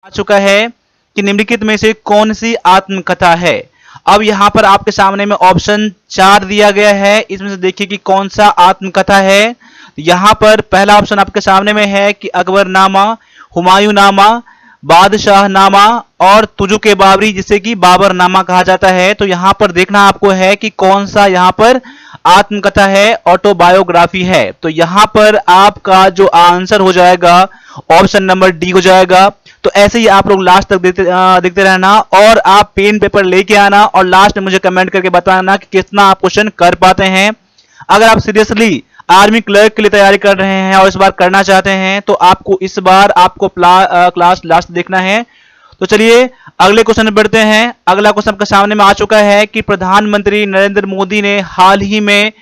आ चुका है कि निम्नलिखित में से कौन सी आत्मकथा है। अब यहाँ पर आपके सामने में ऑप्शन 4 दिया गया है, इसमें से देखिए कि कौन सा आत्मकथा है। यहाँ पर पहला ऑप्शन आपके सामने में है कि अकबरनामा, हुमायूंनामा, बादशाहनामा और तुजु के बाबरी, जिसे कि बाबरनामा कहा जाता है। तो यहाँ पर देखना आपको है कि कौन सा यहाँ पर आत्मकथा है, ऑटोबायोग्राफी है। तो यहाँ पर आपका जो आंसर हो जाएगा ऑप्शन नंबर डी हो जाएगा। तो ऐसे ही आप लोग लास्ट तक देखते रहना और आप पेन पेपर लेके आना और लास्ट में मुझे कमेंट करके बताना कि कितना आप क्वेश्चन कर पाते हैं। अगर आप सीरियसली आर्मी क्लर्क के लिए तैयारी कर रहे हैं और इस बार करना चाहते हैं तो आपको इस बार आपको क्लास लास्ट देखना है। तो चलिए अगले क्वेश्चन में बढ़ते हैं। अगला क्वेश्चन आपके सामने में आ चुका है कि प्रधानमंत्री नरेंद्र मोदी ने हाल ही में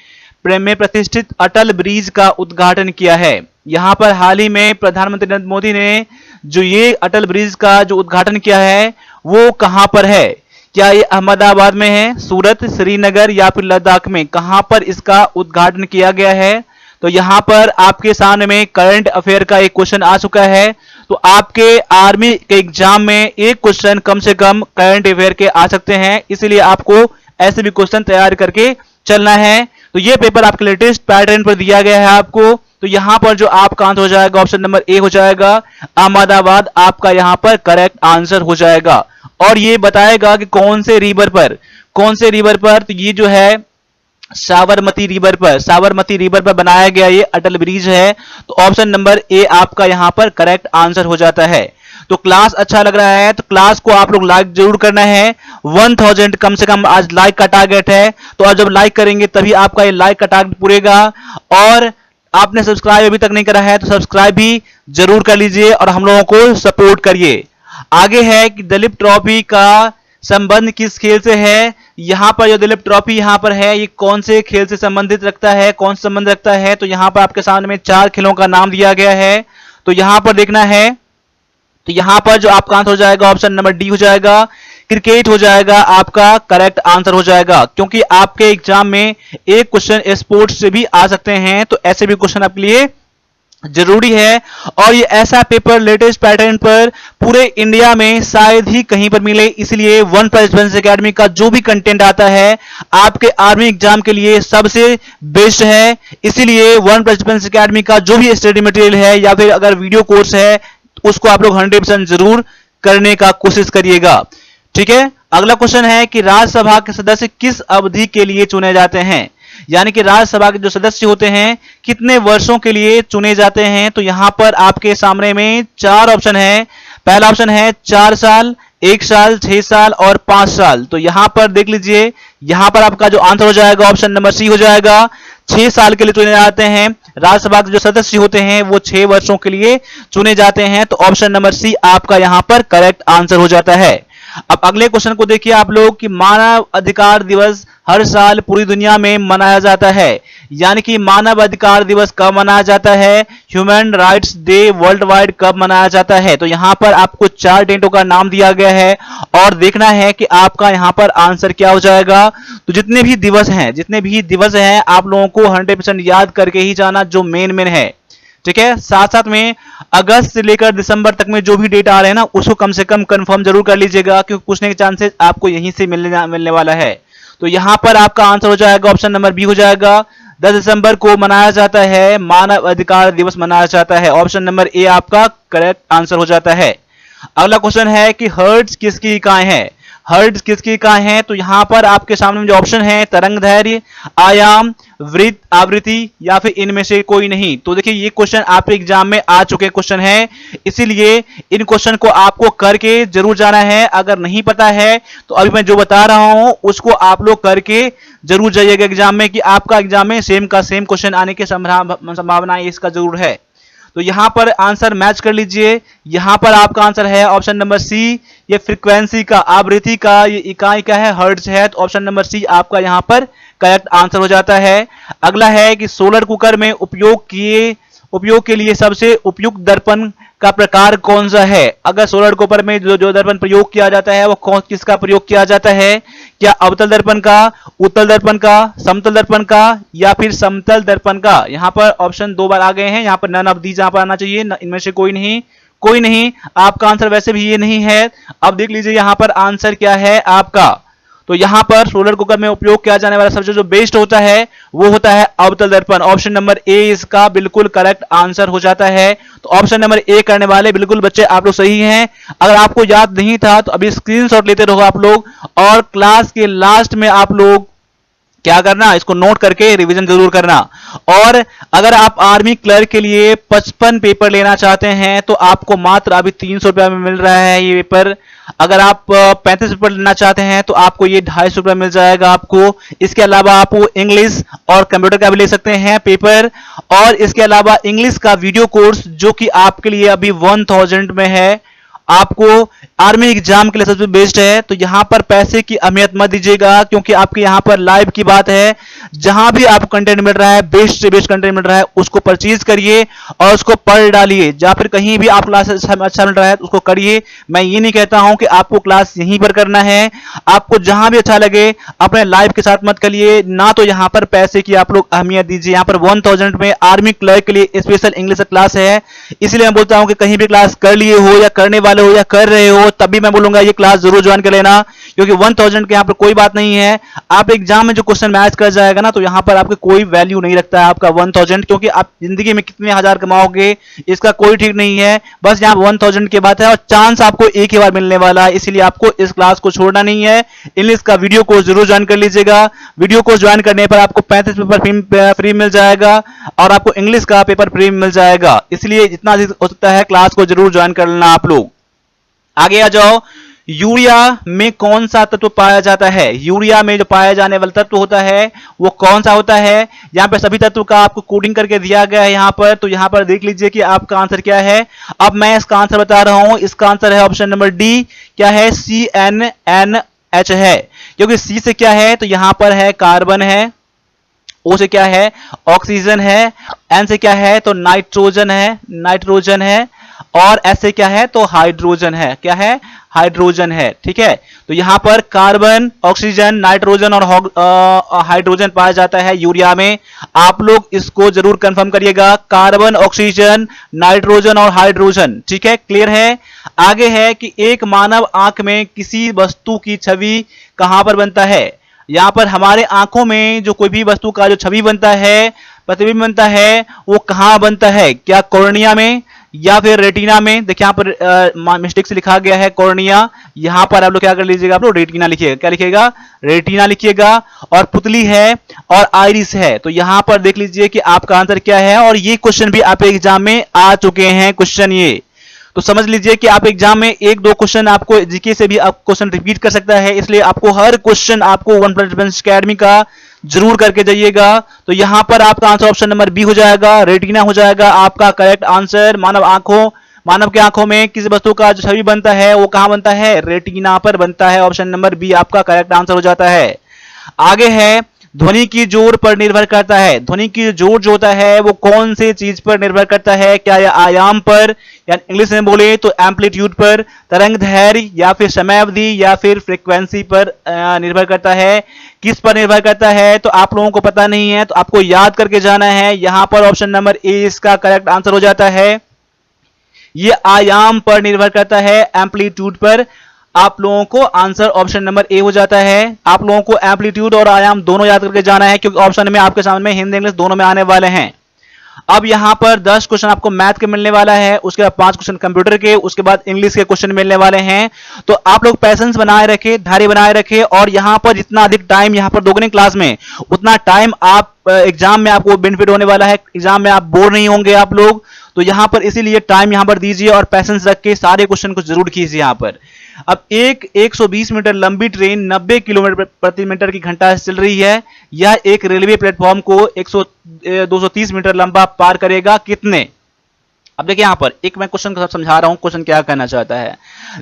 प्रतिष्ठित अटल ब्रिज का उद्घाटन किया है। यहां पर हाल ही में प्रधानमंत्री नरेंद्र मोदी ने जो ये अटल ब्रिज का जो उद्घाटन किया है वो कहां पर है? क्या ये अहमदाबाद में है, सूरत, श्रीनगर या फिर लद्दाख में? कहां पर इसका उद्घाटन किया गया है? तो यहां पर आपके सामने में करंट अफेयर का एक क्वेश्चन आ चुका है। तो आपके आर्मी के एग्जाम में एक क्वेश्चन कम से कम करंट अफेयर के आ सकते हैं, इसलिए आपको ऐसे भी क्वेश्चन तैयार करके चलना है। तो ये पेपर आपके लेटेस्ट पैटर्न पर दिया गया है आपको। तो यहां पर जो आपका आंसर हो जाएगा ऑप्शन नंबर ए हो जाएगा, अहमदाबाद आपका यहां पर करेक्ट आंसर हो जाएगा। और ये बताएगा कि कौन से रिवर पर, तो ये जो है साबरमती रिवर पर बनाया गया ये अटल ब्रिज है। तो ऑप्शन नंबर ए आपका यहां पर करेक्ट आंसर हो जाता है। तो क्लास अच्छा लग रहा है तो क्लास को आप लोग लाइक जरूर करना है। 1000 कम से कम आज लाइक का टारगेट है। तो आज जब लाइक करेंगे तभी आपका ये लाइक का टारगेट पूरेगा। और आपने सब्सक्राइब अभी तक नहीं करा है तो सब्सक्राइब भी जरूर कर लीजिए और हम लोगों को सपोर्ट करिए। आगे है कि दिलीप ट्रॉफी का संबंध किस खेल से है। यहां पर जो दिलीप ट्रॉफी यहां पर है ये कौन से खेल से संबंधित रखता है, कौन से संबंध रखता है? तो यहां पर आपके सामने में 4 खेलों का नाम दिया गया है। तो यहां पर देखना है, तो यहां पर जो आपका आंसर हो जाएगा ऑप्शन नंबर डी हो जाएगा, क्रिकेट हो जाएगा आपका करेक्ट आंसर हो जाएगा। क्योंकि आपके एग्जाम में एक क्वेश्चन स्पोर्ट्स से भी आ सकते हैं, तो ऐसे भी क्वेश्चन आपके लिए जरूरी है। और ये ऐसा पेपर लेटेस्ट पैटर्न पर पूरे इंडिया में शायद ही कहीं पर मिले, इसलिए वन प्लस डिफेंस एकेडमी का जो भी कंटेंट आता है आपके आर्मी एग्जाम के लिए सबसे बेस्ट है। इसीलिए वन प्लस डिफेंस एकेडमी का जो भी स्टडी मटेरियल है या फिर अगर वीडियो कोर्स है उसको आप लोग 100% जरूर करने का कोशिश करिएगा। ठीक है, अगला क्वेश्चन है कि राज्यसभा के सदस्य किस अवधि के लिए चुने जाते हैं? यानी कि राज्यसभा के जो सदस्य होते हैं कितने वर्षों के लिए चुने जाते हैं? तो यहां पर आपके सामने में 4 ऑप्शन है। पहला ऑप्शन है 4 साल, 1 साल, 6 साल और 5 साल। तो यहां पर देख लीजिए, यहां पर आपका जो आंसर हो जाएगा ऑप्शन नंबर सी हो जाएगा। 6 साल के लिए चुने जाते हैं। राज्यसभा के जो सदस्य होते हैं वो 6 वर्षों के लिए चुने जाते हैं। तो ऑप्शन नंबर सी आपका यहां पर करेक्ट आंसर हो जाता है। अब अगले क्वेश्चन को देखिए आप लोग कि मानव अधिकार दिवस हर साल पूरी दुनिया में मनाया जाता है। यानी कि मानव अधिकार दिवस कब मनाया जाता है? Human rights day world wide कब मनाया जाता है? तो यहां पर आपको 4 डेटों का नाम दिया गया है और देखना है कि आपका यहां पर आंसर क्या हो जाएगा। तो जितने भी दिवस हैं आप लोगों को 100% याद करके ही जाना जो मेन है। ठीक है, साथ साथ में अगस्त से लेकर दिसंबर तक में जो भी डेट आ रहे हैं ना उसको कम से कम कंफर्म जरूर कर लीजिएगा, क्योंकि पूछने के चांसेस आपको यहीं से मिलने वाला है। तो यहां पर आपका आंसर हो जाएगा ऑप्शन नंबर बी हो जाएगा। 10 दिसंबर को मनाया जाता है मानव अधिकार दिवस मनाया जाता है। ऑप्शन नंबर ए आपका करेक्ट आंसर हो जाता है। अगला क्वेश्चन है कि हर्ट्ज किसकी इकाई है? हर्ट्ज किसकी इकाई है? तो यहां पर आपके सामने जो ऑप्शन है तरंगदैर्घ्य, आयाम, वृत्त, आवृत्ति या फिर इनमें से कोई नहीं। तो देखिए ये क्वेश्चन आपके एग्जाम में आ चुके क्वेश्चन है, इसीलिए इन क्वेश्चन को आपको करके जरूर जाना है। अगर नहीं पता है तो अभी मैं जो बता रहा हूं उसको आप लोग करके जरूर जाइएगा एग्जाम में, कि आपका एग्जाम में सेम का सेम क्वेश्चन आने की संभावना इसका जरूर है। तो यहां पर आंसर मैच कर लीजिए। यहां पर आपका आंसर है ऑप्शन नंबर सी, ये फ्रीक्वेंसी का, आवृत्ति का ये इकाई क्या है? हर्ट्ज है। तो ऑप्शन नंबर सी आपका यहां पर करेक्ट आंसर हो जाता है। अगला है कि सोलर कुकर में उपयोग के लिए सबसे उपयुक्त दर्पण का प्रकार कौन सा है? अगर सोलर कुकर में जो दर्पण प्रयोग किया जाता है वो किसका प्रयोग किया जाता है? क्या अवतल दर्पण का, उत्तल दर्पण का, समतल दर्पण का या फिर समतल दर्पण का? यहां पर ऑप्शन 2 बार आ गए हैं, यहां पर नन ऑफ दीज यहां पर आना चाहिए, इनमें से कोई नहीं। कोई नहीं, आपका आंसर वैसे भी ये नहीं है। अब देख लीजिए यहाँ पर आंसर क्या है आपका। तो यहाँ पर सोलर कुकर में उपयोग किया जाने वाला सबसे जो बेस्ट होता है वो होता है अवतल दर्पण। ऑप्शन नंबर ए इसका बिल्कुल करेक्ट आंसर हो जाता है। तो ऑप्शन नंबर ए करने वाले बिल्कुल बच्चे आप लोग सही हैं। अगर आपको याद नहीं था तो अभी स्क्रीनशॉट लेते रहो आप लोग, और क्लास के लास्ट में आप लोग क्या करना, इसको नोट करके रिवीजन जरूर करना। और अगर आप आर्मी क्लर्क के लिए 55 पेपर लेना चाहते हैं तो आपको मात्र अभी 300 रुपया में मिल रहा है ये पेपर। अगर आप 35 पेपर लेना चाहते हैं तो आपको ये 250 रुपया मिल जाएगा आपको। इसके अलावा आप इंग्लिश और कंप्यूटर का भी ले सकते हैं पेपर। और इसके अलावा इंग्लिश का वीडियो कोर्स जो कि आपके लिए अभी 1000 में है, आपको आर्मी एग्जाम के लिए सबसे बेस्ट है। तो यहां पर पैसे की अहमियत मत दीजिएगा, क्योंकि आपके यहां पर लाइव की बात है। जहां भी आपको कंटेंट मिल रहा है, बेस्ट से बेस्ट कंटेंट मिल रहा है, उसको परचेज करिए और उसको पढ़ डालिए। या फिर कहीं भी आप क्लास अच्छा मिल रहा है तो उसको करिए। मैं ये नहीं कहता हूं कि आपको क्लास यहीं पर करना है, आपको जहां भी अच्छा लगे अपने लाइव के साथ मत करिए ना। तो यहां पर पैसे की आप लोग अहमियत दीजिए। यहां पर 1000 में आर्मी क्लर्क के लिए स्पेशल इंग्लिश क्लास है, इसलिए मैं बोलता हूं कि कहीं भी क्लास कर लिए हो या करने वाले हो या कर रहे हो, तभी मैं बोलूंगा ये क्लास जरूर ज्वाइन कर लेना। क्योंकि 1000 के यहाँ पर कोई बात नहीं है। आप एग्जाम में जो क्वेश्चन मैच कर जाएगा ना, तो यहाँ पर आपके कोई वैल्यू नहीं रखता है आपका 1000, क्योंकि आप जिंदगी में कितने हजार कमाओगे इसका कोई ठीक नहीं है। बस यहाँ 1000 की बात है और चांस आपको एक ही बार मिलने वाला है, इसीलिए आपको इस क्लास को छोड़ना नहीं है। इंग्लिश का वीडियो कोर्स जरूर ज्वाइन कर लीजिएगा। वीडियो कोर्स ज्वाइन करने पर आपको 35 पेपर फ्री मिल जाएगा और आपको इंग्लिश का पेपर फ्री मिल जाएगा। इसलिए जितना हो सकता है क्लास को जरूर ज्वाइन कर लेना आप लोग। आगे आ जाओ। यूरिया में कौन सा तत्व पाया जाता है? यूरिया में जो पाया जाने वाला तत्व होता है वो कौन सा होता है? यहाँ पे सभी तत्व का आपको कोडिंग करके दिया गया है यहाँ पर। तो यहाँ पर देख लीजिए कि आपका आंसर क्या है। अब मैं इसका आंसर बता रहा हूं। इसका आंसर है ऑप्शन नंबर डी। क्या है? CnNH है। क्योंकि सी से क्या है तो यहाँ पर है कार्बन है, ओ से क्या है ऑक्सीजन है, एन से क्या है तो नाइट्रोजन है, और एस से क्या है तो हाइड्रोजन है। क्या है? हाइड्रोजन है। ठीक है, तो यहां पर कार्बन, ऑक्सीजन, नाइट्रोजन और हाइड्रोजन पाया जाता है यूरिया में। आप लोग इसको जरूर कंफर्म करिएगा, कार्बन, ऑक्सीजन, नाइट्रोजन और हाइड्रोजन। ठीक है, क्लियर है। आगे है कि एक मानव आंख में किसी वस्तु की छवि कहां पर बनता है? यहां पर हमारे आंखों में जो कोई भी वस्तु का जो छवि बनता है, प्रतिबिंब बनता है, वो कहां बनता है? क्या कॉर्निया में या फिर रेटिना में? देखिए यहाँ पर मिस्टेक से लिखा गया है कॉर्निया, यहां पर आप लोग क्या कर लीजिएगा, आप लोग रेटिना लिखिएगा। क्या लिखिएगा? रेटिना लिखिएगा। और पुतली है और आइरिस है। तो यहां पर देख लीजिए कि आपका आंसर क्या है। और ये क्वेश्चन भी आप एग्जाम में आ चुके हैं क्वेश्चन ये, तो समझ लीजिए कि आप एग्जाम में 1-2 क्वेश्चन आपको जीके से भी आप क्वेश्चन रिपीट कर सकता है। इसलिए आपको हर क्वेश्चन आपको 1+1 अकेडमी का जरूर करके जाइएगा। तो यहां पर आपका आंसर ऑप्शन नंबर बी हो जाएगा, रेटिना हो जाएगा आपका करेक्ट आंसर। मानव के आंखों में किसी वस्तु का जो छवि बनता है वो कहां बनता है? रेटिना पर बनता है। ऑप्शन नंबर बी आपका करेक्ट आंसर हो जाता है। आगे है ध्वनि की जोर पर निर्भर करता है। ध्वनि की जोर जो होता है वो कौन से चीज पर निर्भर करता है? क्या यह आयाम पर, या इंग्लिश में बोले तो एम्पलीट्यूड पर, तरंग दैर्घ्य, या फिर समयावधि, या फिर फ्रीक्वेंसी पर निर्भर करता है? किस पर निर्भर करता है? तो आप लोगों को पता नहीं है तो आपको याद करके जाना है। यहां पर ऑप्शन नंबर ए इसका करेक्ट आंसर हो जाता है। ये आयाम पर निर्भर करता है, एम्पलीट्यूड पर। आप लोगों को आंसर ऑप्शन नंबर ए हो जाता है। आप लोगों को एम्पलीट्यूड और आयाम दोनों याद करके जाना है, क्योंकि ऑप्शन में आपके सामने हिंदी इंग्लिश दोनों में आने वाले हैं। अब यहां पर 10 क्वेश्चन आपको मैथ के मिलने वाला है, उसके बाद 5 क्वेश्चन कंप्यूटर के, उसके बाद इंग्लिश के क्वेश्चन मिलने वाले हैं। तो आप लोग पैसेंस बनाए रखे, धैर्य बनाए रखे, और यहां पर जितना अधिक टाइम यहां पर दोगे क्लास में, उतना टाइम आप एग्जाम में आपको बेनिफिट होने वाला है। एग्जाम में आप बोर नहीं होंगे आप लोग। तो यहां पर इसीलिए टाइम यहां पर दीजिए और पैसेंस रख के सारे क्वेश्चन को जरूर कीजिए यहां पर। अब 120 मीटर लंबी ट्रेन 90 किलोमीटर प्रति मीटर की घंटा से चल रही है। यह एक रेलवे प्लेटफॉर्म को 230 मीटर लंबा पार करेगा कितने? अब देखिए यहां पर एक मैं क्वेश्चन को समझा रहा हूं, क्वेश्चन क्या कहना चाहता है।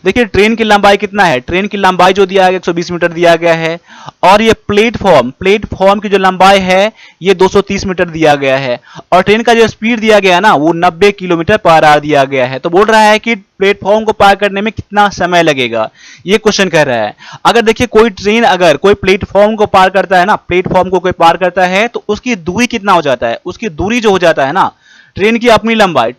देखिए ट्रेन की लंबाई कितना है? ट्रेन की लंबाई जो दिया गया 120 मीटर दिया गया है, और ये प्लेटफॉर्म की जो लंबाई है ये 230 मीटर दिया गया है, और ट्रेन का जो स्पीड दिया गया है ना वो 90 किलोमीटर पर आवर दिया गया है। तो बोल रहा है कि प्लेटफॉर्म को पार करने में कितना समय लगेगा, ये क्वेश्चन कह रहा है। अगर देखिए कोई ट्रेन अगर कोई प्लेटफॉर्म को पार करता है ना, प्लेटफॉर्म को कोई पार करता है तो उसकी दूरी कितना हो जाता है? उसकी दूरी जो हो जाता है ना ट्रेन की अपनी लंबाई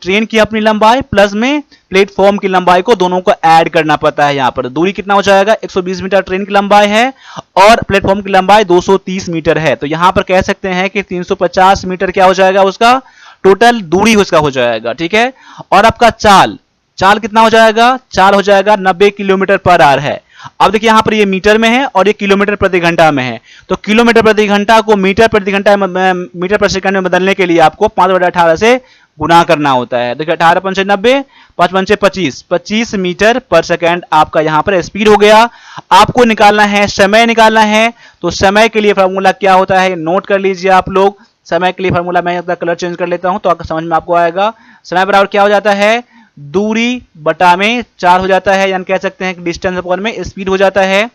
प्लस में प्लेटफॉर्म की लंबाई को दोनों को ऐड करना पड़ता है। यहाँ पर दूरी कितना हो जाएगा, 120 मीटर ट्रेन की लंबाई है और प्लेटफॉर्म की लंबाई 230 मीटर है। तो यहाँ पर कह सकते हैं कि 350 मीटर क्या हो जाएगा, उसका टोटल दूरी उसका हो जाएगा। ठीक है, और आपका चाल कितना हो जाएगा, चाल हो जाएगा 90 किलोमीटर पर आवर है। अब देखिए यहाँ पर ये मीटर में है और ये किलोमीटर प्रति घंटा में है, तो किलोमीटर प्रति घंटा को मीटर प्रति घंटा मीटर पर सेकंड में बदलने के लिए आपको 5/18 से गुना करना होता है। देखिए 18 पंचे 90, 5 पंचे 25 मीटर पर सेकंड आपका यहाँ पर स्पीड हो गया। आपको निकालना है, समय निकालना है, तो समय के लिए फॉर्मूला क्या होता है नोट कर लीजिए आप लोग। समय के लिए फॉर्मूला मैं अपना कलर चेंज कर लेता हूं तो समझ में आपको आएगा। समय बराबर क्या हो जाता है, दूरी बटा में 4 हो जाता है, यानी कह सकते हैं कि डिस्टेंस अपॉन में स्पीड हो जाता है।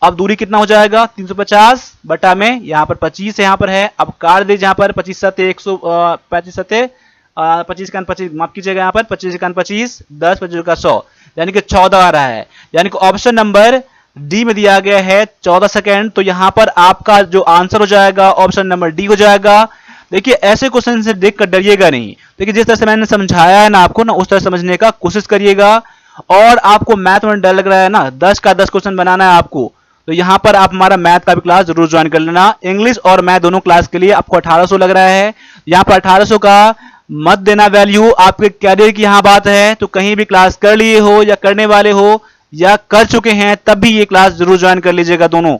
अब दूरी कितना हो जाएगा, 350 बटा में यहाँ पर 25 यहाँ पर है। अब काट दीजिए, यहाँ पर 25 सत्ते 125 सत्ते 25 का 25 माफ कीजिएगा, यहाँ पर 25 का 25 10 25 का 100 यानी कि 14 आ रहा है। यानी कि ऑप्शन नंबर डी में दिया गया है 14 सेकेंड। तो यहां पर आपका जो आंसर हो जाएगा ऑप्शन नंबर डी हो जाएगा। देखिए ऐसे क्वेश्चन से देखकर डरिएगा नहीं। देखिए जिस तरह से मैंने समझाया है ना आपको ना, उस तरह समझने का कोशिश करिएगा। और आपको मैथ में डर लग रहा है ना, 10 का 10 क्वेश्चन बनाना है आपको, तो यहां पर आप हमारा मैथ का भी क्लास जरूर ज्वाइन कर लेना। इंग्लिश और मैथ दोनों क्लास के लिए आपको 1800 लग रहा है। यहाँ पर 1800 का मत देना वैल्यू, आपके कैरियर की यहाँ बात है। तो कहीं भी क्लास कर लिए हो या करने वाले हो या कर चुके हैं तब भी ये क्लास जरूर ज्वाइन कर लीजिएगा दोनों।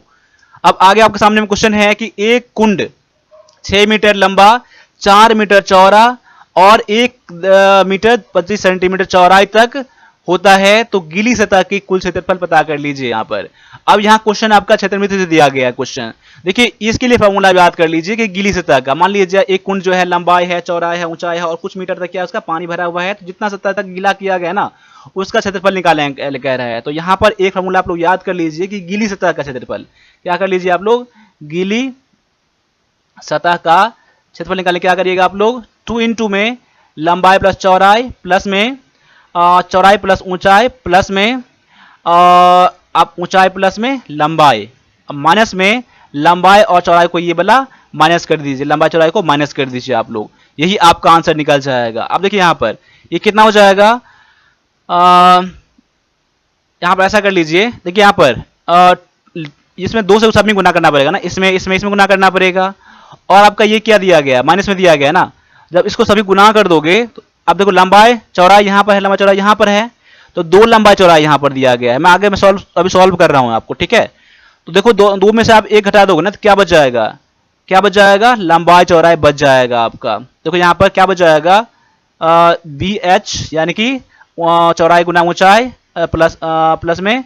अब आगे आपके सामने में क्वेश्चन है कि एक कुंड 6 मीटर लंबा, 4 मीटर चौड़ा और 1 मीटर 25 सेंटीमीटर चौड़ाई तक होता है, तो गीली सतह की कुल क्षेत्रफल पता कर लीजिए। यहाँ पर अब यहाँ क्वेश्चन आपका क्षेत्रमिति से दिया गया है क्वेश्चन। देखिए इसके लिए फॉर्मूला याद कर लीजिए कि गीली सतह का, मान लीजिए एक कुंड जो है लंबाई है, चौड़ाई है, ऊंचाई है और कुछ मीटर तक क्या उसका पानी भरा हुआ है, तो जितना सतह तक गीला किया गया ना उसका क्षेत्रफल निकालें कह रहा है। तो यहाँ पर एक फॉर्मूला आप लोग याद कर लीजिए कि गीली सतह का क्षेत्रफल क्या कर लीजिए आप लोग, गीली सतह का क्षेत्रफल निकालने क्या करिएगा आप लोग, 2 × में लंबाई प्लस चौड़ाई प्लस में चौड़ाई प्लस ऊंचाई प्लस में आप ऊंचाई प्लस में लंबाई, माइनस में लंबाई और चौड़ाई को ये वाला माइनस कर दीजिए, लंबाई चौड़ाई को माइनस कर दीजिए आप लोग, यही आपका आंसर निकल जाएगा। अब देखिए यहाँ पर ये कितना हो जाएगा, यहाँ पर ऐसा कर लीजिए। देखिए यहाँ पर इसमें 2 से सब में गुना करना पड़ेगा ना, इसमें गुना करना पड़ेगा। और आपका ये क्या दिया गया, माइनस में दिया गया ना, जब इसको सभी गुना कर दोगे तो अब देखो लंबाई चौड़ाई यहाँ पर है, लंबाई चौड़ाई यहाँ पर है, तो 2 लंबाई चौड़ाई यहाँ पर दिया गया है। मैं आगे में अभी सॉल्व कर रहा हूँ आपको, ठीक है। तो देखो दो में से आप 1 घटा दोगे ना तो क्या बच जाएगा, क्या बच जाएगा, लंबाई चौड़ाई बच जाएगा आपका। देखो यहाँ पर क्या बच जाएगा, BH यानी कि चौड़ाई गुना ऊंचाई प्लस में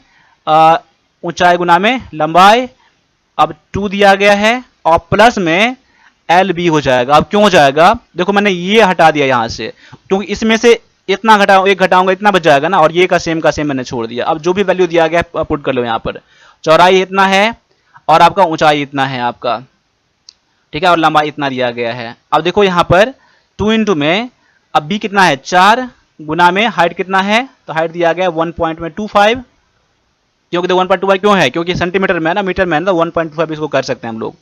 ऊंचाई गुना में लंबाई, अब 2 दिया गया है और प्लस में LB हो जाएगा। अब क्यों हो जाएगा, देखो मैंने ये हटा दिया यहाँ से, क्योंकि इसमें से इतना एक घटाऊंगा इतना बच जाएगा ना, और ये का सेम मैंने छोड़ दिया। अब जो भी वैल्यू दिया गया पुट कर लो यहाँ पर, चौड़ाई इतना है और आपका ऊंचाई इतना है आपका, ठीक है, और लंबाई इतना दिया गया है। अब देखो यहाँ पर 2 × में अब B कितना है, 4 गुना में हाइट कितना है, तो हाइट दिया गया 1.25, क्योंकि 1.25 क्यों है, क्योंकि सेंटीमीटर में है ना, मीटर में है ना, 1.25 इसको कर सकते हैं हम लोग।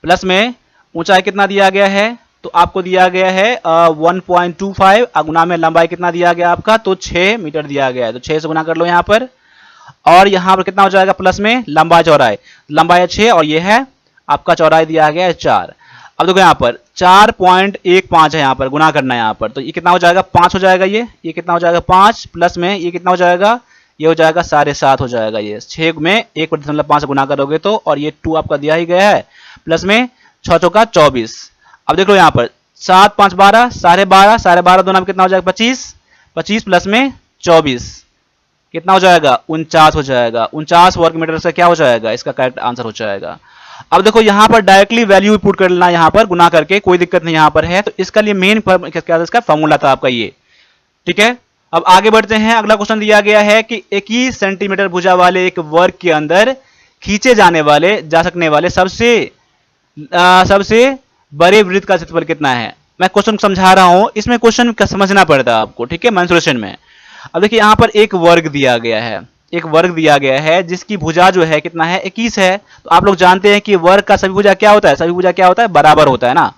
प्लस में ऊंचाई कितना दिया गया है, तो आपको दिया गया है 1.25, गुना में लंबाई कितना दिया गया आपका, तो 6 मीटर दिया गया है, तो 6 से गुना कर लो यहाँ पर। और यहाँ पर कितना हो जाएगा, प्लस में लंबाई चौड़ाई, लंबाई है 6 और ये है आपका चौड़ाई दिया गया है 4। अब देखो यहाँ पर 4.15 है, यहाँ पर गुना करना है यहाँ पर, तो ये कितना हो जाएगा, 5 हो जाएगा, ये कितना हो जाएगा 5, प्लस में ये कितना हो जाएगा, ये हो जाएगा 7.5 हो जाएगा। ये 6 में 1.5 से गुना करोगे तो, और ये 2 आपका दिया ही गया है, प्लस में 6 चौका 24। अब देख लो यहाँ पर 7 5 12, 12.5, 12.5 दोनों में कितना हो जाएगा 25 प्लस में 24 कितना हो जाएगा, 49 हो जाएगा। 49 वर्ग मीटर से क्या हो जाएगा, इसका करेक्ट आंसर हो जाएगा। अब देखो यहाँ पर डायरेक्टली वैल्यू पुट कर लेना, यहाँ पर गुना करके, कोई दिक्कत नहीं यहाँ पर है। तो इसका लिए मेन क्या इसका फॉर्मूला था आपका ये, ठीक है। अब आगे बढ़ते हैं, अगला क्वेश्चन दिया गया है कि 21 सेंटीमीटर भुजा वाले एक वर्ग के अंदर खींचे जा सकने वाले सबसे बड़े वृत्त का क्षेत्रफल कितना है। मैं क्वेश्चन समझा रहा हूं, इसमें क्वेश्चन का समझना पड़ता है आपको, ठीक है, मेंसुरेशन में। अब देखिए यहाँ पर एक वर्ग दिया गया है, जिसकी भुजा जो है कितना है, 21 है। तो आप लोग जानते हैं कि वर्ग का सभी भुजा क्या होता है, बराबर होता है ना।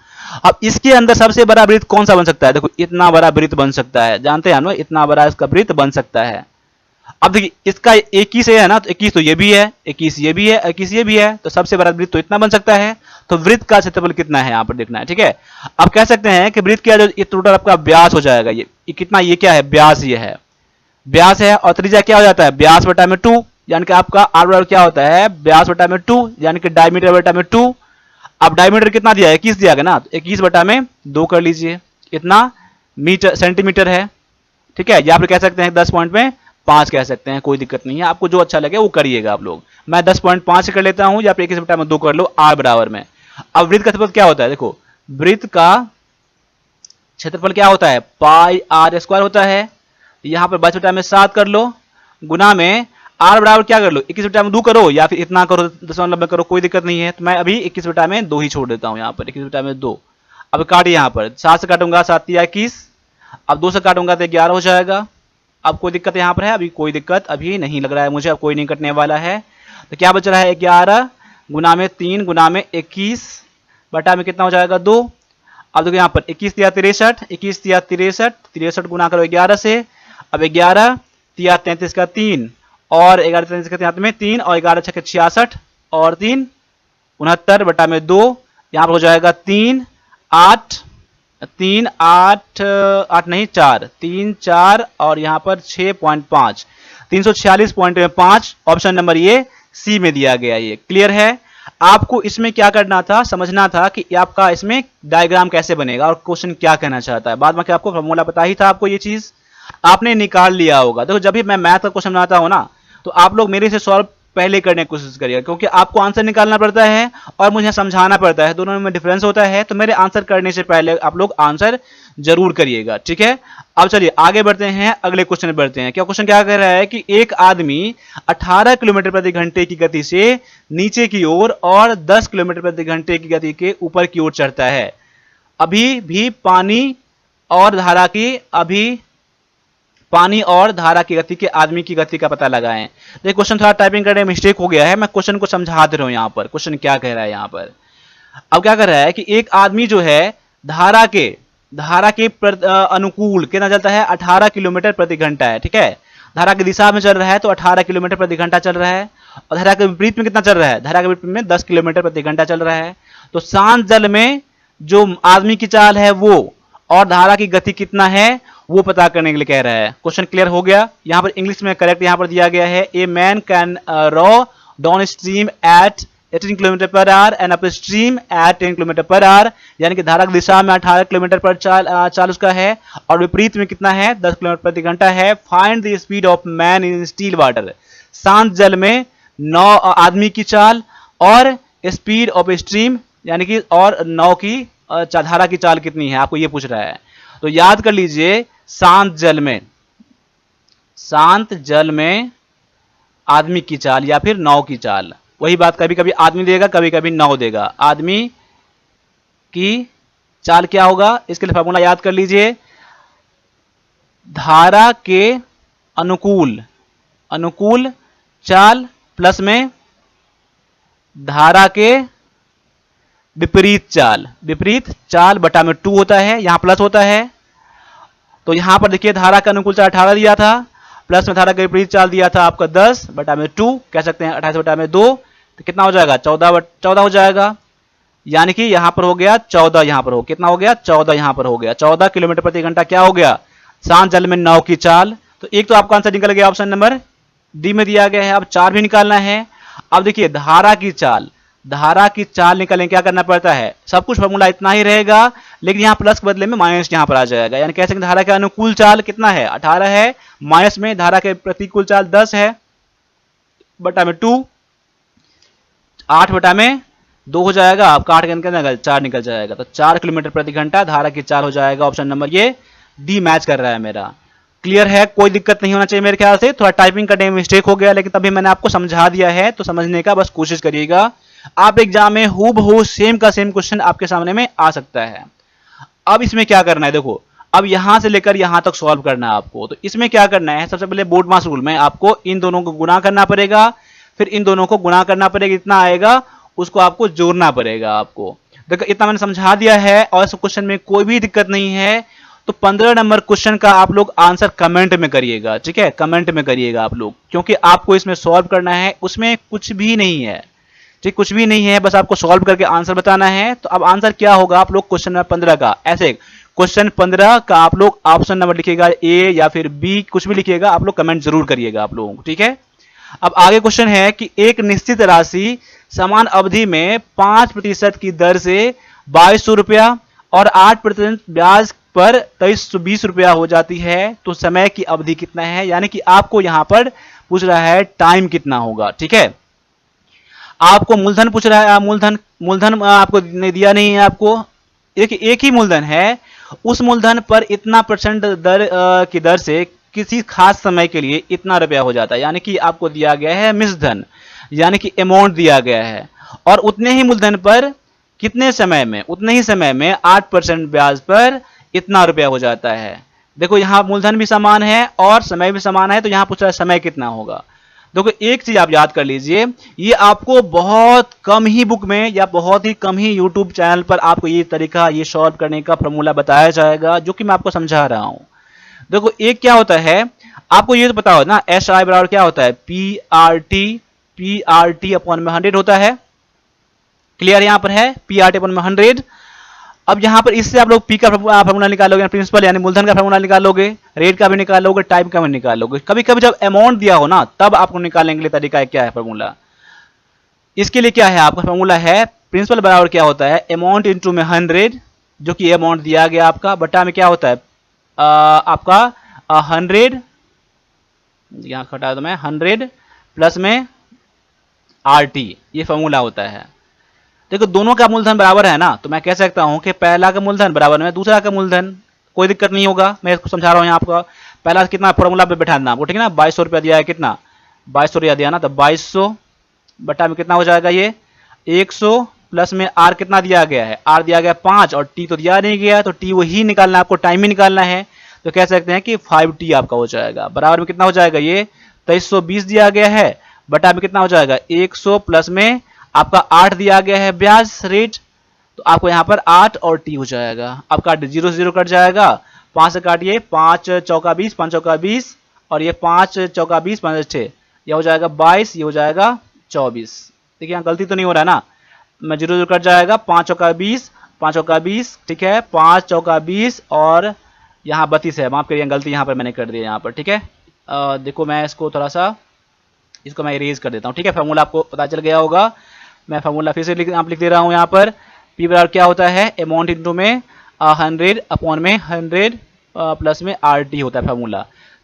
अब इसके अंदर सबसे बड़ा वृत्त कौन सा बन सकता है? देखो इतना बड़ा वृत्त बन सकता है, जानते हैं हम लोग, इतना बड़ा इसका वृत्त बन सकता है। अब देखिए इसका 21 है ना, तो 21 तो ये भी है, 21 ये भी है, 21 ये भी है, तो सबसे बड़ा वृत्त तो इतना बन सकता है। तो वृत्त का क्षेत्रफल कितना है यहाँ पर देखना है, ठीक है। अब कह सकते हैं कि वृत्त का जो ये टोटल आपका व्यास हो जाएगा, ये कितना, ये क्या है, व्यास, ये है व्यास है। और त्रिज्या क्या हो जाता है, व्यास बटा में 2, यानी कि आपका आर बराबर क्या होता है, व्यास बटा में 2, यानी कि डायमीटर बटा में 2। अब डायमीटर कितना दिया है, 21 दिया गया ना, तो 21 बटा में 2 कर लीजिए, इतना मीटर सेंटीमीटर है, ठीक है। या फिर कह सकते हैं 10.5 कह सकते हैं, कोई दिक्कत नहीं है, आपको जो अच्छा लगे वो करिएगा आप लोग। मैं 10.5 कर लेता हूं, या फिर 21 बटा में 2 कर लो, आर बराबर में। अब वृत्त का क्षेत्रफल क्या होता है, देखो वृत्त का क्षेत्रफल क्या होता है, पाई आर स्क्वायर होता है। यहां पर 22 बटा में 7 कर लो, गुना में आर बराबर क्या कर लो, 21 बटा में 2 करो, या फिर इतना करो, 0.9 करो, कोई दिक्कत नहीं है। तो मैं अभी 21 बटा में 2 ही छोड़ देता हूं, यहाँ पर 21 बटा में 2। अब काटिए, यहाँ पर 7 से काटूंगा, 7 या 21, अब 2 से काटूंगा तो 11 हो जाएगा। अब कोई दिक्कत यहाँ पर है, अभी कोई दिक्कत अभी नहीं लग रहा है मुझे, अब कोई नहीं कटने वाला है। तो क्या बच रहा है, 11 गुना में 3 गुना में 21 बटा में कितना हो जाएगा, 2। अब देखो यहाँ पर 21 तिया 63, 21 तिया 63, 63 गुना करो 11 से। अब 11 तिया 33 का 3, और 11 33 का 3 में 3, और 11 6 66, और 3 69 बटा में 2, यहाँ पर हो जाएगा 3 8 3 8 8 नहीं 4 3 4, और यहाँ पर 6.5, 346.5, ऑप्शन नंबर ये सी में दिया गया। ये क्लियर है। आपको इसमें क्या करना था, समझना था कि आपका इसमें डायग्राम कैसे बनेगा और क्वेश्चन क्या कहना चाहता है। बाद में क्या आपको फॉर्मूला पता ही था, आपको ये चीज आपने निकाल लिया होगा। देखो जब भी मैं मैथ का क्वेश्चन बनाता हूं ना, तो आप लोग मेरे से सॉल्व पहले करने की कोशिश करिएगा, क्योंकि आपको आंसर निकालना पड़ता है और मुझे समझाना पड़ता है, दोनों में डिफरेंस होता है। तो मेरे आंसर करने से पहले आप लोग आंसर जरूर करिएगा, ठीक है। अब चलिए आगे बढ़ते हैं, अगले क्वेश्चन बढ़ते हैं। क्या क्वेश्चन क्या कह रहा है कि एक आदमी 18 किलोमीटर प्रति घंटे की गति से नीचे की ओर और 10 किलोमीटर प्रति घंटे की गति के ऊपर की ओर चढ़ता है। अभी भी पानी और धारा की गति के आदमी की गति का पता लगाएं। देखिए क्वेश्चन थोड़ा टाइपिंग करने में मिस्टेक हो गया है, मैं क्वेश्चन को समझा दे रहा हूं। यहां पर क्वेश्चन क्या कह रहा है, यहां पर अब क्या कर रहा है कि एक आदमी जो है धारा के अनुकूल कितना चलता है, 18 किलोमीटर प्रति घंटा है, ठीक है। धारा की दिशा में चल रहा है तो 18 किलोमीटर प्रति घंटा चल रहा है, और धारा के विपरीत में कितना चल रहा है, धारा के विपरीत में 10 किलोमीटर प्रति घंटा चल रहा है। तो शांत जल में जो आदमी की चाल है वो और धारा की गति कितना है वो पता करने के लिए कह रहा है। क्वेश्चन क्लियर हो गया। यहां पर इंग्लिश में करेक्ट यहां पर दिया गया है, a man can row downstream at 18 kilometre per hour and upstream at 10 kilometre per hour, यानी कि धारा की दिशा में 18 किलोमीटर पर चाल उसका है, और विपरीत में कितना है, 10 किलोमीटर प्रति घंटा है। Find the speed of man in still water, शांत जल में 9 आदमी की चाल और स्पीड ऑफ स्ट्रीम यानी कि और 9 की धारा की चाल कितनी है, आपको ये पूछ रहा है। तो याद कर लीजिए, शांत जल में आदमी की चाल या फिर नाव की चाल, वही बात, कभी कभी आदमी देगा कभी कभी नाव देगा। आदमी की चाल क्या होगा, इसके लिए फॉर्मूला याद कर लीजिए, धारा के अनुकूल चाल प्लस में धारा के विपरीत चाल बटा में 2 होता है, यहां प्लस होता है। तो यहां पर देखिए धारा का अनुकूल चाल 18 दिया था, प्लस में धारा का विपरीत चाल दिया था आपका 10 बटा में 2, कह सकते हैं 28 बटा में 2, तो कितना हो जाएगा, 14 हो जाएगा। यानी कि यहां पर हो गया 14, यहां पर हो कितना हो गया, 14 यहां पर हो गया। 14 किलोमीटर प्रति घंटा क्या हो गया, शांत जल में नाव की चाल। तो एक तो आपका आंसर निकल गया, ऑप्शन नंबर डी में दिया गया है। अब 4 भी निकालना है। अब देखिए धारा की चाल निकालने क्या करना पड़ता है, सब कुछ फॉर्मूला इतना ही रहेगा, लेकिन यहाँ प्लस के बदले में माइनस यहाँ पर आ जाएगा। यानी कह सकते धारा के अनुकूल चाल कितना है, 18 है, माइनस में धारा के प्रतिकूल चाल 10 है बटा में 2, 8 बटा में 2 हो जाएगा। आपका 8 के 4 निकल जाएगा, तो 4 किलोमीटर प्रति घंटा धारा की चाल हो जाएगा। ऑप्शन नंबर ये डी मैच कर रहा है मेरा। क्लियर है, कोई दिक्कत नहीं होना चाहिए मेरे ख्याल से। थोड़ा टाइपिंग करने में मिस्टेक हो गया, लेकिन तभी मैंने आपको समझा दिया है, तो समझने का बस कोशिश करिएगा। आप एग्जाम में हूबहू सेम का सेम क्वेश्चन आपके सामने में आ सकता है। अब इसमें क्या करना है, देखो अब यहां से लेकर यहां तक सॉल्व करना है आपको। तो इसमें क्या करना है, सबसे पहले बोर्ड मास रूल में आपको इन दोनों को गुणा करना पड़ेगा, फिर इन दोनों को गुणा करना पड़ेगा, इतना आएगा उसको आपको जोड़ना पड़ेगा। आपको देखो इतना मैंने समझा दिया है और इस क्वेश्चन में कोई भी दिक्कत नहीं है। तो 15 नंबर क्वेश्चन का आप लोग आंसर कमेंट में करिएगा, ठीक है, कमेंट में करिएगा आप लोग, क्योंकि आपको इसमें सॉल्व करना है, उसमें कुछ भी नहीं है, ठीक, कुछ भी नहीं है, बस आपको सॉल्व करके आंसर बताना है। तो अब आंसर क्या होगा, आप लोग क्वेश्चन नंबर 15 का ऐसे क्वेश्चन 15 का आप लोग ऑप्शन नंबर लिखिएगा, ए या फिर बी, कुछ भी लिखिएगा, आप लोग कमेंट जरूर करिएगा आप लोगों को, ठीक है। अब आगे क्वेश्चन है कि एक निश्चित राशि समान अवधि में 5% की दर से 2200 रुपया और 8% ब्याज पर 2320 रुपया हो जाती है, तो समय की अवधि कितना है, यानी कि आपको यहां पर पूछ रहा है टाइम कितना होगा, ठीक है। आपको मूलधन पूछ रहा है, मूलधन आपको दिया नहीं है, आपको एक ही मूलधन है, उस मूलधन पर इतना % दर की दर से किसी खास समय के लिए इतना रुपया हो जाता है, यानी कि आपको दिया गया है मिश्रधन, यानी कि अमाउंट दिया गया है, और उतने ही मूलधन पर कितने समय में, उतने ही समय में 8% ब्याज पर इतना रुपया हो जाता है। देखो यहां मूलधन भी समान है और समय भी समान है, तो यहां पूछ रहा है समय कितना होगा। देखो एक चीज आप याद कर लीजिए, ये आपको बहुत कम ही बुक में या बहुत ही कम ही यूट्यूब चैनल पर आपको ये तरीका, ये सॉल्व करने का फॉर्मूला बताया जाएगा, जो कि मैं आपको समझा रहा हूं। देखो एक क्या होता है, आपको ये तो पता हो ना, एस आई बराबर क्या होता है, पी आर टी अपॉन में 100 होता है, क्लियर यहां पर है, पी आर टी अपॉन में 100। अब यहां पर इससे आप लोग पी का फॉर्मूला निकालोगे, प्रिंसिपल यानी मूलधन का फॉर्मूला निकालोगे, रेट का भी निकालोगे, टाइम का भी निकालोगे। कभी कभी जब अमाउंट दिया हो ना, तब आपको निकालने के लिए तरीका है, क्या है फॉर्मूला, इसके लिए क्या है आपका फॉर्मूला है, प्रिंसिपल बराबर क्या होता है, अमाउंट इंटू में 100, जो कि अमाउंट दिया गया आपका, बटा में क्या होता है आपका 100, यहां घटा दो मैं 100 प्लस में आर टी, ये फॉर्मूला होता है। देखो दोनों का मूलधन बराबर है ना, तो मैं कह सकता हूं कि पहला का मूलधन बराबर में दूसरा का मूलधन, कोई दिक्कत नहीं होगा, मैं इसको समझा रहा हूं यहाँ आपको। पहला कितना फॉर्मूला पे बैठा देना आपको, ठीक है ना, 2200 रुपया दिया है, कितना 2200 रुपया दिया ना, तो 2200 बटा में कितना हो जाएगा, ये 100 प्लस में आर कितना दिया गया है, आर दिया गया 5 और टी तो दिया नहीं गया, तो टी वही निकालना है आपको, टाइम ही निकालना है, तो कह सकते हैं कि 5t आपका हो जाएगा, बराबर में कितना हो जाएगा, ये 2320 दिया गया है, बटा में कितना हो जाएगा 100 प्लस में आपका 8 दिया गया है ब्याज रेट, तो आपको यहाँ पर 8 और टी हो जाएगा। अब काट 0 0 कट जाएगा, 5 से काटिए, 5 चौका 20, 5 चौका 20, और ये 5 चौका 20, 5 6, ये हो जाएगा 22, ये हो जाएगा 24। देखिए यहाँ गलती तो नहीं हो रहा ना, मैं 0 0 कट जाएगा, 5 चौका 20, 5 चौका 20, ठीक है, 5 चौका 20 और यहाँ 32 है, माफ करिए गलती यहाँ पर मैंने कर दी है यहाँ पर, ठीक है। देखो मैं इसको थोड़ा सा, इसको मैं इरेज कर देता हूँ, ठीक है, फॉर्मूला आपको पता चल गया होगा। मैं फॉर्मूला फिर से लिख दे रहा हूँ यहाँ पर, पी बराबर क्या होता है, अमाउंट इंटू में 100 अपॉन में 100 प्लस में आर टी होता है फॉर्मूला,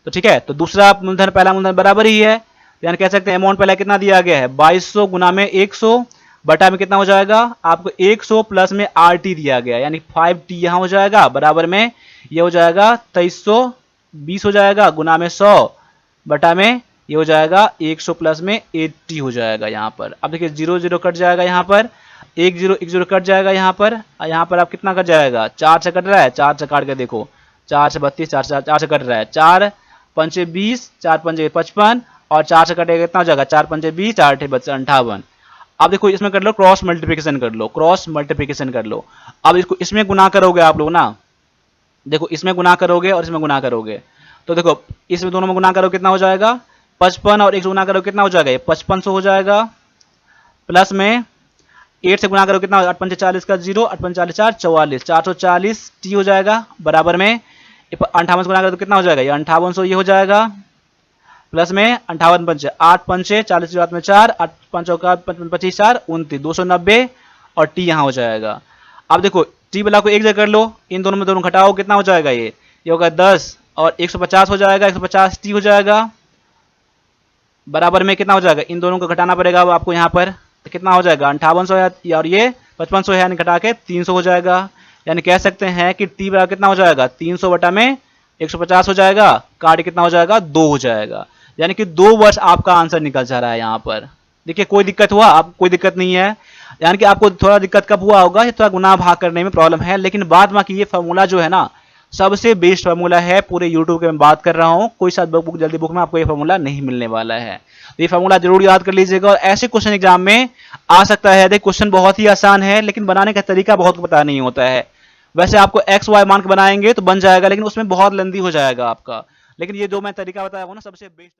तो ठीक है। तो दूसरा मूलधन पहला मूलधन बराबर ही है, यानी कह सकते हैं अमाउंट पहले कितना दिया गया है 2200 गुना में 100 बटा में कितना हो जाएगा आपको 100 प्लस में आर टी दिया गया, यानी 5t यहाँ हो जाएगा, बराबर में ये हो जाएगा 2320 हो जाएगा, गुना में 100 बटा में ये हो जाएगा 100 प्लस में 80 हो जाएगा यहाँ पर। अब देखिए 0 0 कट जाएगा, यहाँ पर 1 0 कट जाएगा, यहाँ पर आप कितना कट जाएगा, 4 से कट रहा है, 4 से काट के देखो, 4 से 32, 4 से कट रहा है, 4 पंचे 20, 4 पंचे 55 और 4 से कटेगा कितना हो जाएगा, 4 पंचे 20, 4 अठे 58। अब देखो इसमें कर लो क्रॉस मल्टीप्लिकेशन कर लो, क्रॉस मल्टीप्लिकेशन कर लो। अब इसको इसमें गुना करोगे आप लोग ना, देखो इसमें गुना करोगे और इसमें गुना करोगे, तो देखो इसमें दोनों में गुना करो कितना हो जाएगा 55 और 1 से गुना करो कितना हो जाएगा, ये 5500 हो जाएगा, प्लस में 8 से गुना करो कितना, 8 पंचे 40 का 0, 8 पंचे 40 4 44, 440 टी हो जाएगा, बराबर में 58 से गुना करो तो कितना हो जाएगा, ये 5800 ये हो जाएगा, प्लस में 58 पंचे 8 पंचे 40 के बाद में 4, 8 5 का 25 4 29, 290 और टी यहाँ हो जाएगा। अब देखो टी वाला को एक जगह कर लो, इन दोनों में दोनों घटाओ कितना हो जाएगा, ये होगा 10 और 150 हो जाएगा, 150 टी हो जाएगा, बराबर में कितना हो जाएगा, इन दोनों को घटाना पड़ेगा आपको यहाँ पर, तो कितना हो जाएगा 5800 और ये 5500 है, यानी घटा के 300 हो जाएगा, यानी कह सकते हैं कि टी बराबर कितना हो जाएगा 300 बटा में 150 हो जाएगा, काट कितना हो जाएगा 2 हो जाएगा, यानी कि 2 वर्ष आपका आंसर निकल जा रहा है यहाँ पर। देखिए कोई दिक्कत हुआ, आप कोई दिक्कत नहीं है, यानी कि आपको थोड़ा दिक्कत कब हुआ होगा, थोड़ा गुना भाग करने में प्रॉब्लम है, लेकिन बाद बाकी ये फॉर्मूला जो है ना सबसे बेस्ट फार्मूला है पूरे यूट्यूब के मैं बात कर रहा हूं। कोई सा बुक जल्दी बुक में आपको ये फार्मूला नहीं मिलने वाला है। ये फार्मूला जरूर याद कर लीजिएगा और ऐसे क्वेश्चन एग्जाम में आ सकता है। देखिए क्वेश्चन बहुत ही आसान है लेकिन बनाने का तरीका बहुत पता नहीं होता है। वैसे आपको एक्स वाई मान के बनाएंगे तो बन जाएगा लेकिन उसमें बहुत लेंदी हो जाएगा आपका। लेकिन ये जो मैं तरीका बताया वो ना सबसे बेस्ट